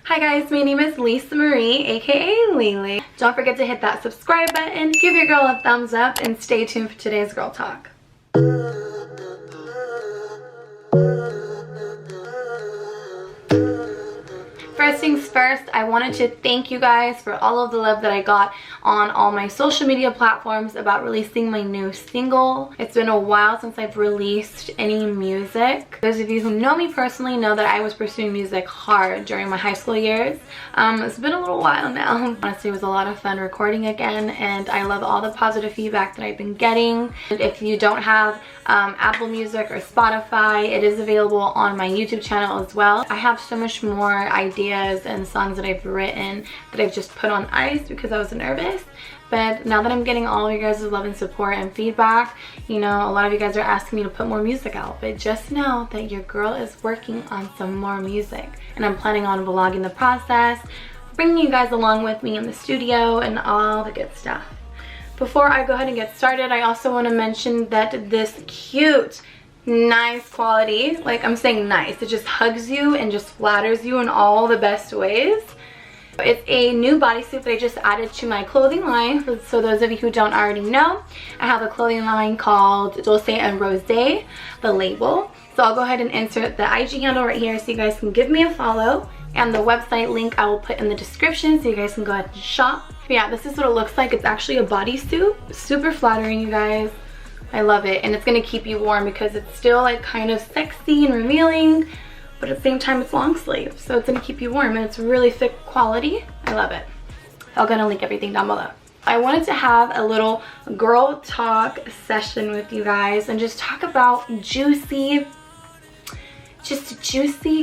Hi guys, my name is Lisa Marie, aka Lily. Don't forget to hit that subscribe button, give your girl a thumbs up, and stay tuned for today's girl talk. First things first, I wanted to thank you guys for all of the love that I got on all my social media platforms about releasing my new single. It's been a while since I've released any music. Those of you who know me personally know that I was pursuing music hard during my high school years. It's been a little while now. Honestly, it was a lot of fun recording again, and I love all the positive feedback that I've been getting. If you don't have Apple Music or Spotify, it is available on my YouTube channel as well. I have so much more ideas and songs that I've written that I've just put on ice because I was nervous. But now that I'm getting all of you guys' love and support and feedback, you know, a lot of you guys are asking me to put more music out. But just know that your girl is working on some more music, and I'm planning on vlogging the process, bringing you guys along with me in the studio and all the good stuff. Before I go ahead and get started, I also want to mention that this cute, nice quality, like I'm saying nice, it just hugs you and just flatters you in all the best ways. It's a new bodysuit that I just added to my clothing line. So those of you who don't already know, I have a clothing line called Dulce and Rose, the label. So I'll go ahead and insert the IG handle right here so you guys can give me a follow, and the website link I will put in the description so you guys can go ahead and shop. But yeah, this is what it looks like. It's actually a bodysuit. Super flattering, you guys. I love it, and it's gonna keep you warm because it's still like kind of sexy and revealing, but at the same time it's long sleeve, so it's gonna keep you warm, and it's really thick quality. I love it. I'm gonna link everything down below. I wanted to have a little girl talk session with you guys and just talk about juicy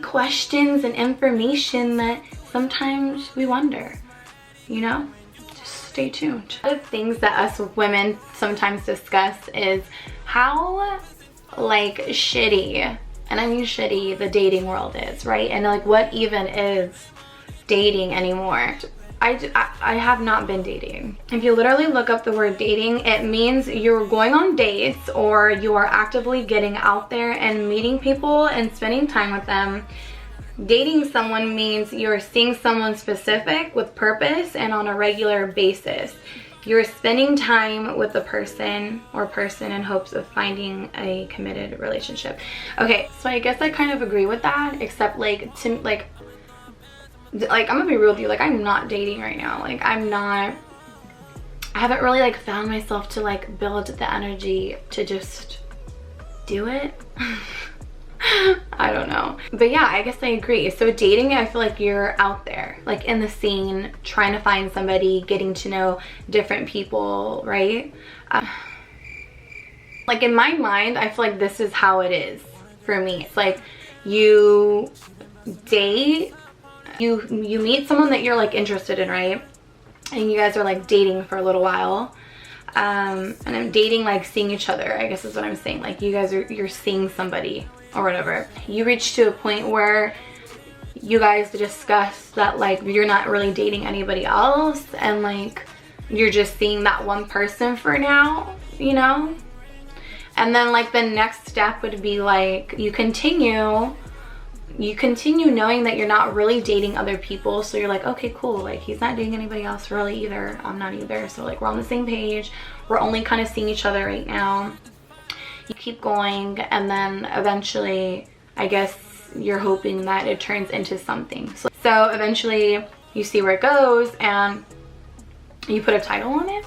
questions and information that sometimes we wonder, you know? Stay tuned. One of the things that us women sometimes discuss is how like shitty, and I mean shitty, the dating world is, right? And like what even is dating anymore. I have not been dating. If you literally look up the word dating, it means you're going on dates or you are actively getting out there and meeting people and spending time with them. Dating someone means you're seeing someone specific with purpose and on a regular basis. You're spending time with the person or person in hopes of finding a committed relationship. Okay, so I guess I kind of agree with that, except like I'm gonna be real with you, like I'm not dating right now. Like I haven't really like found myself to like build the energy to just do it. I don't know, but yeah, I guess I agree. So dating, I feel like you're out there like in the scene trying to find somebody, getting to know different people, right? Like in my mind, I feel like this is how it is for me. It's like you date, you meet someone that you're like interested in, right? And you guys are like dating for a little while. And I'm dating like seeing each other, I guess is what I'm saying. Like you guys you're seeing somebody or whatever. You reach to a point where you guys discuss that like you're not really dating anybody else, and like you're just seeing that one person for now, you know? And then like the next step would be like you continue knowing that you're not really dating other people, so you're like, okay, cool, like he's not dating anybody else really either, I'm not either, so like we're on the same page, we're only kind of seeing each other right now. You keep going, and then eventually I guess you're hoping that it turns into something. So eventually you see where it goes and you put a title on it.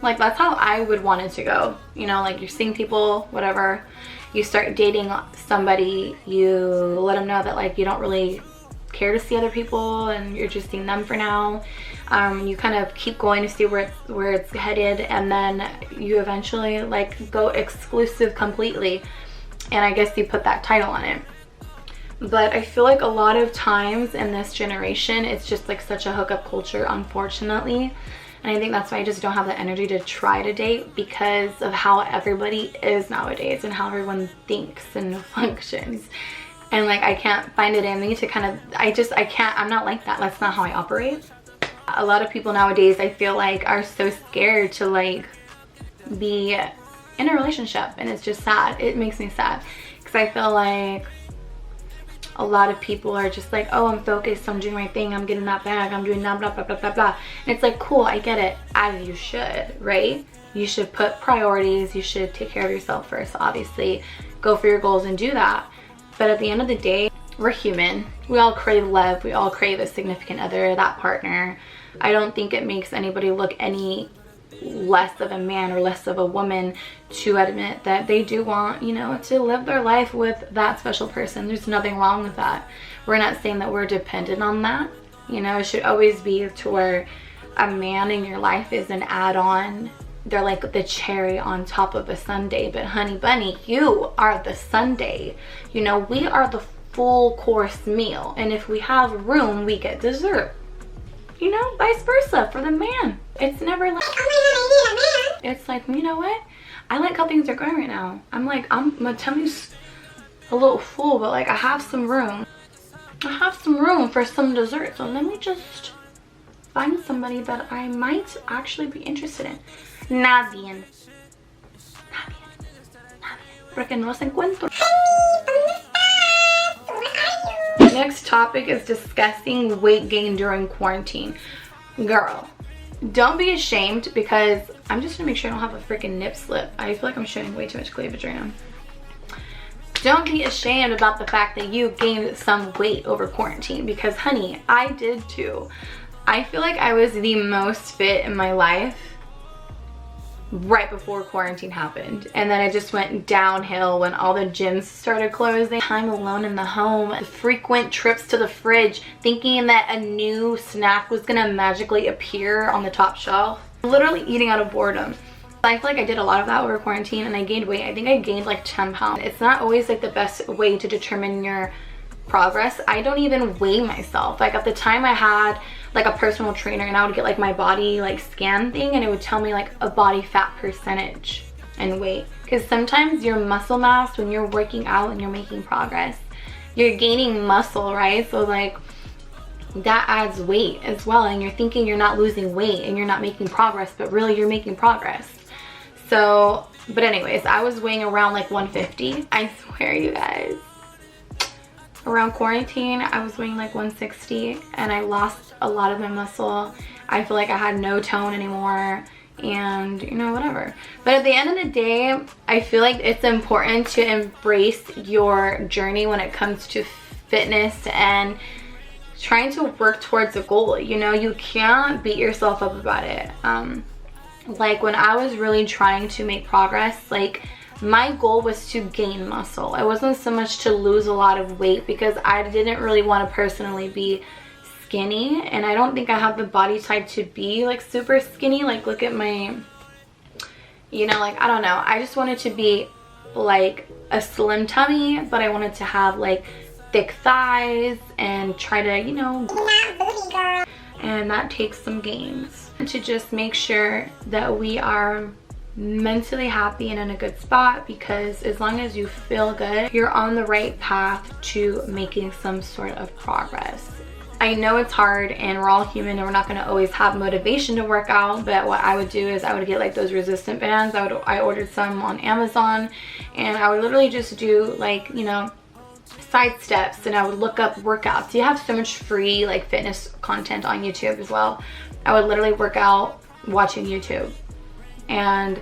Like that's how I would want it to go, you know? Like you're seeing people, whatever, you start dating somebody, you let them know that like you don't really care to see other people and you're just seeing them for now. You kind of keep going to see where it's headed, and then you eventually like go exclusive completely, and I guess you put that title on it. But I feel like a lot of times in this generation it's just like such a hookup culture, unfortunately. And I think that's why I just don't have the energy to try to date, because of how everybody is nowadays and how everyone thinks and functions. And like I can't find it in me to kind of, I'm not like that. That's not how I operate. A lot of people nowadays, I feel like, are so scared to like be in a relationship, and it's just sad. It makes me sad because I feel like a lot of people are just like, oh, I'm focused, I'm doing my thing, I'm getting that bag, I'm doing that, blah, blah, blah, blah, blah. And it's like, cool, I get it, as you should, right? You should put priorities, you should take care of yourself first, obviously. Go for your goals and do that. But at the end of the day, we're human. We all crave love, we all crave a significant other, that partner. I don't think it makes anybody look any less of a man or less of a woman to admit that they do want, you know, to live their life with that special person. There's nothing wrong with that. We're not saying that we're dependent on that. You know, it should always be to where a man in your life is an add-on. They're like the cherry on top of a sundae. But honey bunny, you are the sundae. You know, we are the full course meal. And if we have room, we get dessert. You know, vice versa for the man. It's never like, oh my God, I need a man. It's like, you know what? I like how things are going right now. I'm like, my tummy's a little full, but like I have some room. I have some room for some dessert. So let me just find somebody that I might actually be interested in. Nadie. Porque no los encuentro. Next topic is discussing weight gain during quarantine. Girl, don't be ashamed, because I'm just gonna make sure I don't have a freaking nip slip. I feel like I'm showing way too much cleavage right now. Don't be ashamed about the fact that you gained some weight over quarantine, because honey, I did too. I feel like I was the most fit in my life right before quarantine happened, and then it just went downhill when all the gyms started closing. Time alone in the home, frequent trips to the fridge, thinking that a new snack was gonna magically appear on the top shelf, literally eating out of boredom. I feel like I did a lot of that over quarantine, and I gained weight. I think I gained like 10 pounds. It's not always like the best way to determine your progress. I don't even weigh myself. Like at the time I had like a personal trainer, and I would get like my body like scan thing, and it would tell me like a body fat percentage and weight. Because sometimes your muscle mass, when you're working out and you're making progress, you're gaining muscle, right? So like that adds weight as well, and you're thinking you're not losing weight and you're not making progress, but really you're making progress. So, but anyways, I was weighing around like 150. I swear, you guys, around quarantine I was weighing like 160, and I lost a lot of my muscle. I feel like I had no tone anymore, and you know, whatever. But at the end of the day, I feel like it's important to embrace your journey when it comes to fitness and trying to work towards a goal. You know, you can't beat yourself up about it. Like when I was really trying to make progress, like my goal was to gain muscle. It wasn't so much to lose a lot of weight, because I didn't really want to personally be skinny, and I don't think I have the body type to be like super skinny. Like look at my, you know, like I don't know, I just wanted to be like a slim tummy, but I wanted to have like thick thighs and try to, you know, and that takes some gains. To just make sure that we are mentally happy and in a good spot, because as long as you feel good, you're on the right path to making some sort of progress. I know it's hard, and we're all human, and we're not going to always have motivation to work out, but what I would do is I would get like those resistant bands. I ordered some on Amazon, and I would literally just do like, you know, side steps, and I would look up workouts. You have so much free like fitness content on YouTube as well. I would literally work out watching YouTube, and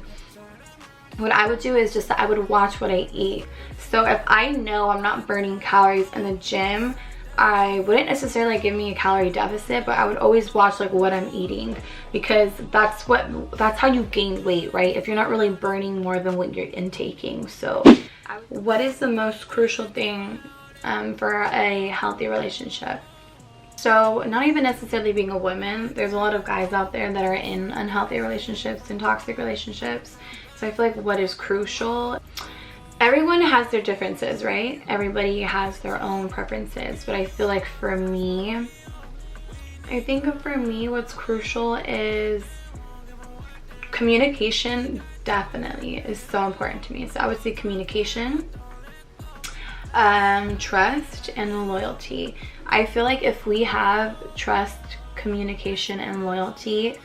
what I would do is just that I would watch what I eat. So if I know I'm not burning calories in the gym, I wouldn't necessarily give me a calorie deficit, but I would always watch like what I'm eating, because that's how you gain weight, right? If you're not really burning more than what you're intaking. So what is the most crucial thing for a healthy relationship? So not even necessarily being a woman, there's a lot of guys out there that are in unhealthy relationships and toxic relationships. So I feel like what is crucial, everyone has their differences, right? Everybody has their own preferences, but I feel like for me, what's crucial is communication. Definitely is so important to me. So I would say communication, trust, and loyalty. I feel like if we have trust, communication, and loyalty,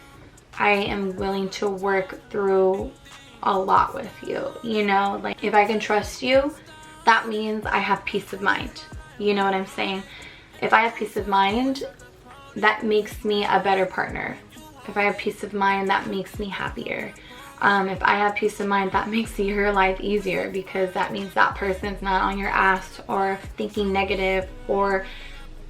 I am willing to work through a lot with you. You know, like if I can trust you, that means I have peace of mind. You know what I'm saying? If I have peace of mind, that makes me a better partner. If I have peace of mind, that makes me happier. If I have peace of mind, that makes your life easier, because that means that person's not on your ass or thinking negative, or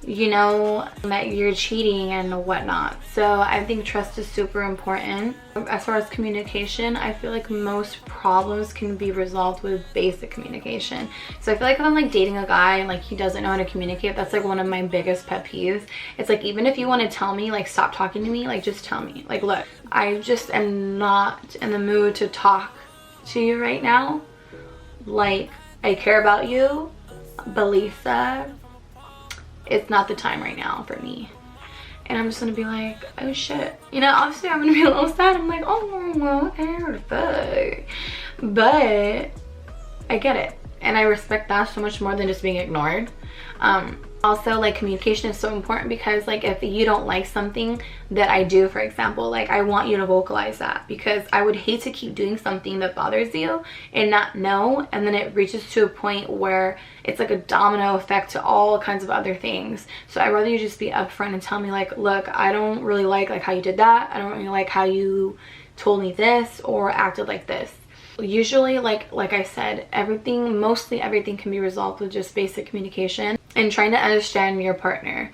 you know, that you're cheating and whatnot. So I think trust is super important. As far as communication, I feel like most problems can be resolved with basic communication. So I feel like if I'm like dating a guy and like he doesn't know how to communicate, that's like one of my biggest pet peeves. It's like, even if you want to tell me, like, stop talking to me, like, just tell me, like, look, I just am not in the mood to talk to you right now. Like, I care about you, but Lisa, it's not the time right now for me. And I'm just gonna be like, oh shit. You know, obviously I'm gonna be a little sad. I'm like, oh, well, okay, what the fuck? But I get it. And I respect that so much more than just being ignored. Also, like, communication is so important, because like if you don't like something that I do, for example, like, I want you to vocalize that, because I would hate to keep doing something that bothers you and not know, and then it reaches to a point where it's like a domino effect to all kinds of other things. So I'd rather you just be upfront and tell me, like, look, I don't really like how you did that. I don't really like how you told me this or acted like this. Usually, like I said, mostly everything can be resolved with just basic communication and trying to understand your partner.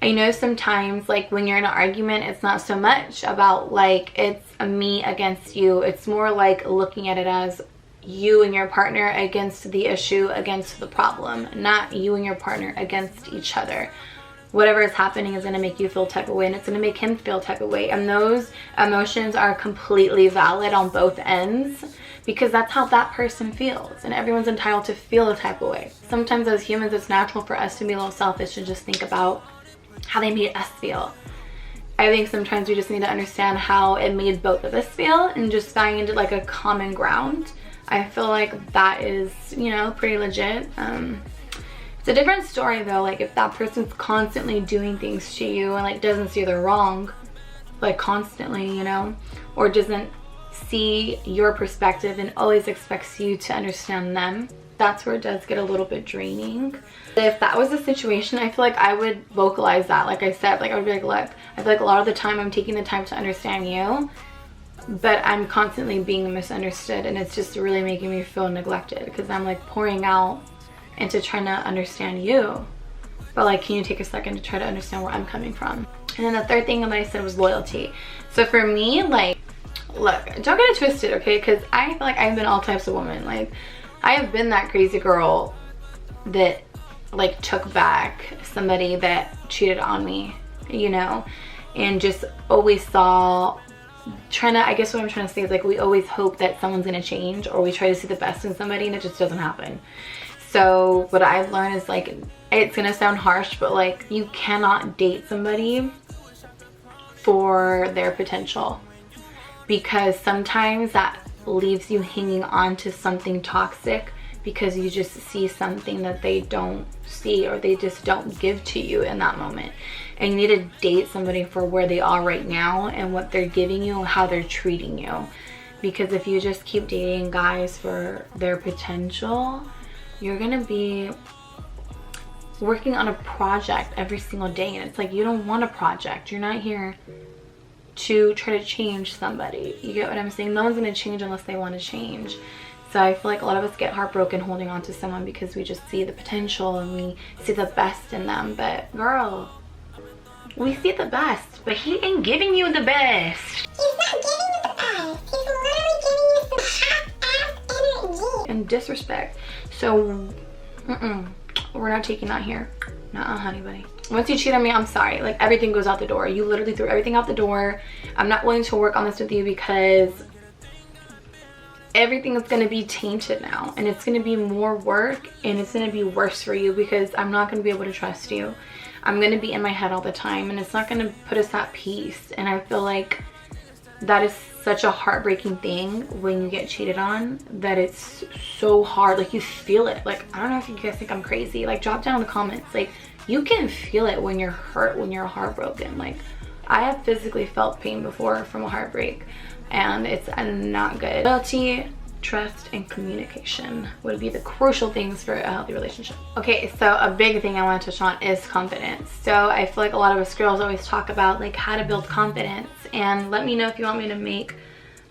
I know sometimes, like, when you're in an argument, it's not so much about like it's a me against you. It's more like looking at it as you and your partner against the issue, against the problem, not you and your partner against each other. Whatever is happening is going to make you feel type of way, and it's going to make him feel type of way, and those emotions are completely valid on both ends, because that's how that person feels, and everyone's entitled to feel a type of way. Sometimes as humans, it's natural for us to be a little selfish and just think about how they made us feel. I think sometimes we just need to understand how it made both of us feel and just find like a common ground. I feel like that is, you know, pretty legit. It's a different story though, like if that person's constantly doing things to you and like doesn't see they're wrong, like constantly, you know, or doesn't see your perspective and always expects you to understand them. That's where it does get a little bit draining. If that was the situation, I feel like I would vocalize that. Like I said, like I would be like, look, I feel like a lot of the time I'm taking the time to understand you, but I'm constantly being misunderstood, and it's just really making me feel neglected, because I'm like pouring out into trying to understand you, but like, can you take a second to try to understand where I'm coming from? And then the third thing that I said was loyalty. So for me, like, look, don't get it twisted, okay? Because I feel like I've been all types of women. Like, I have been that crazy girl that like took back somebody that cheated on me, you know, and just always saw, I guess what I'm trying to say is like, we always hope that someone's gonna change, or we try to see the best in somebody, and it just doesn't happen. So what I've learned is, like, it's gonna sound harsh, but like, you cannot date somebody for their potential, because sometimes that leaves you hanging on to something toxic because you just see something that they don't see, or they just don't give to you in that moment. And you need to date somebody for where they are right now and what they're giving you and how they're treating you. Because if you just keep dating guys for their potential, you're gonna be working on a project every single day, and it's like, you don't want a project. You're not here to try to change somebody. You get what I'm saying? No one's gonna change unless they want to change. So I feel like a lot of us get heartbroken holding on to someone because we just see the potential and we see the best in them. But girl, we see the best, but he ain't giving you the best. He's not giving you the best. He's literally giving you some half-ass energy and disrespect. So we're not taking that here. Nuh-uh, honey buddy. Once you cheat on me, I'm sorry. Like, everything goes out the door. You literally threw everything out the door. I'm not willing to work on this with you, because everything is going to be tainted now, and it's going to be more work, and it's going to be worse for you, because I'm not going to be able to trust you. I'm going to be in my head all the time, and it's not going to put us at peace. And I feel like that is such a heartbreaking thing when you get cheated on, that it's so hard. Like, you feel it. Like, I don't know if you guys think I'm crazy. Like, drop down in the comments. Like, you can feel it when you're hurt, when you're heartbroken. Like, I have physically felt pain before from a heartbreak, and it's not good. Loyalty, trust, and communication would be the crucial things for a healthy relationship. Okay, so a big thing I want to touch on is confidence. So I feel like a lot of us girls always talk about like how to build confidence, and let me know if you want me to make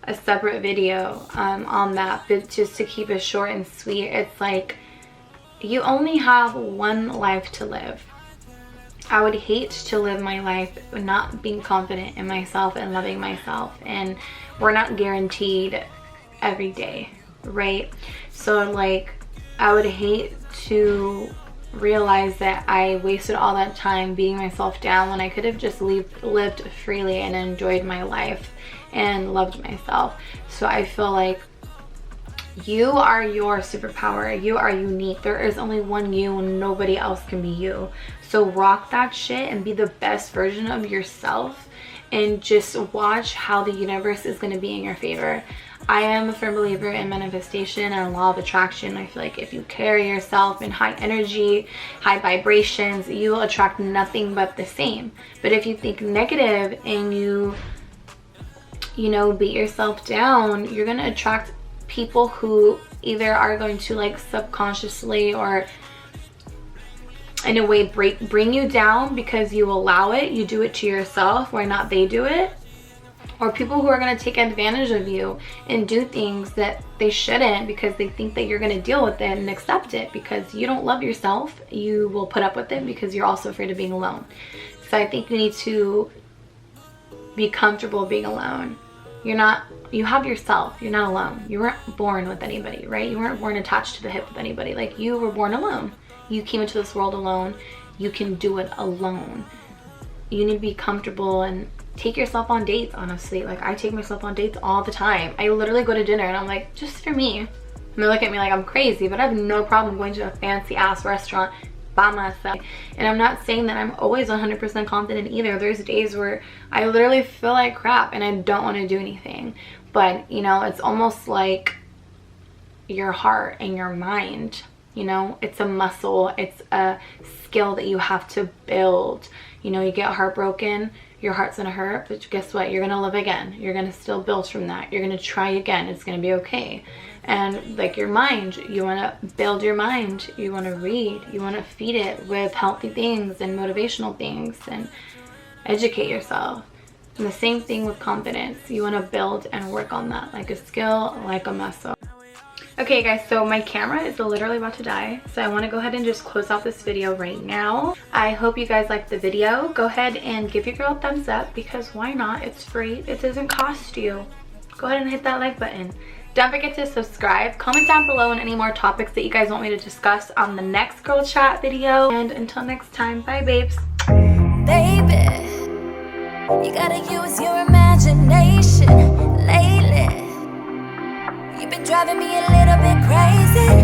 a separate video on that, but just to keep it short and sweet, it's like you only have one life to live. I would hate to live my life not being confident in myself and loving myself, and we're not guaranteed every day, right? So like I would hate to realize that I wasted all that time beating myself down when I could have just lived freely and enjoyed my life and loved myself. So I feel like you are your superpower. You are unique. There is only one you and nobody else can be you. So rock that shit and be the best version of yourself, and just watch how the universe is going to be in your favor. I am a firm believer in manifestation and law of attraction. I feel like if you carry yourself in high energy, high vibrations, you will attract nothing but the same. But if you think negative and you know, beat yourself down, you're going to attract people who either are going to like subconsciously or in a way bring you down because you allow it, you do it to yourself, why not they do it, or people who are going to take advantage of you and do things that they shouldn't because they think that you're going to deal with it and accept it because you don't love yourself. You will put up with it because you're also afraid of being alone. So I think you need to be comfortable being alone. You have yourself. You're not alone. You weren't born with anybody, right? You weren't born attached to the hip with anybody. Like, you were born alone. You came into this world alone. You can do it alone. You need to be comfortable and take yourself on dates, honestly. Like, I take myself on dates all the time. I literally go to dinner and I'm like, just for me. And they look at me like I'm crazy, but I have no problem going to a fancy ass restaurant by myself. And I'm not saying that I'm always 100% confident either. There's days where I literally feel like crap and I don't want to do anything. But, you know, it's almost like your heart and your mind, you know, it's a muscle, it's a skill that you have to build. You know, you get heartbroken, your heart's gonna hurt, but guess what? You're gonna live again. You're gonna still build from that. You're gonna try again. It's gonna be okay. And like your mind, you wanna build your mind. You wanna read. You wanna feed it with healthy things and motivational things and educate yourself. And the same thing with confidence. You wanna build and work on that like a skill, like a muscle. Okay guys, so my camera is literally about to die, so I want to go ahead and just close out this video right now. I hope you guys liked the video. Go ahead and give your girl a thumbs up because why not? It's free. It doesn't cost you. Go ahead and hit that like button. Don't forget to subscribe. Comment down below on any more topics that you guys want me to discuss on the next girl chat video. And until next time, bye babes. Baby, you gotta use your imagination lately. You've been driving me a little bit crazy.